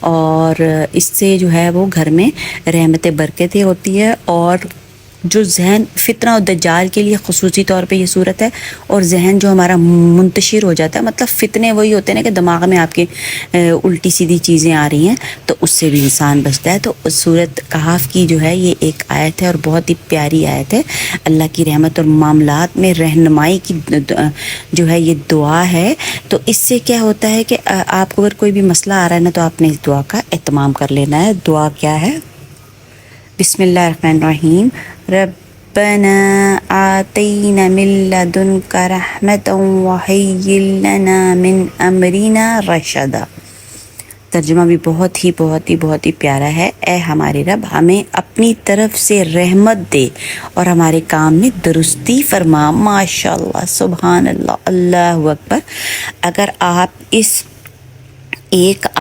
और इससे जो है वो घर में रहमत बरकतें होती है और जो जहन फितना और दज्जाल के लिए ख़ुसूसी तौर पे ये सूरत है। और जहन जो हमारा मुंतशिर हो जाता है, मतलब फितने वही होते हैं ना कि दिमाग में आपके उल्टी सीधी चीज़ें आ रही हैं, तो उससे भी इंसान बचता है। तो सूरत कहाफ की जो है ये एक आयत है और बहुत ही प्यारी आयत है। अल्लाह की रहमत और मामलात में रहनुमाई की जो है ये दुआ है। तो इससे क्या होता है कि आपको अगर कोई भी मसला आ रहा है ना, तो आपने इस दुआ का एहतमाम कर लेना है। दुआ क्या है? बिस्मिल्लाहिर्रहमानिर्रहीम। रब्बना आतीना मिन लदुनका रहमतन व हय्यि लना मिन अमरिना रशदा। तर्जुमा भी बहुत ही प्यारा है। ए हमारे रब, हमें अपनी तरफ से रहमत दे और हमारे काम में दुरुस्ती फरमा। माशाअल्लाह, सुभान अल्लाह, अल्लाहु अकबर। अगर आप इस एक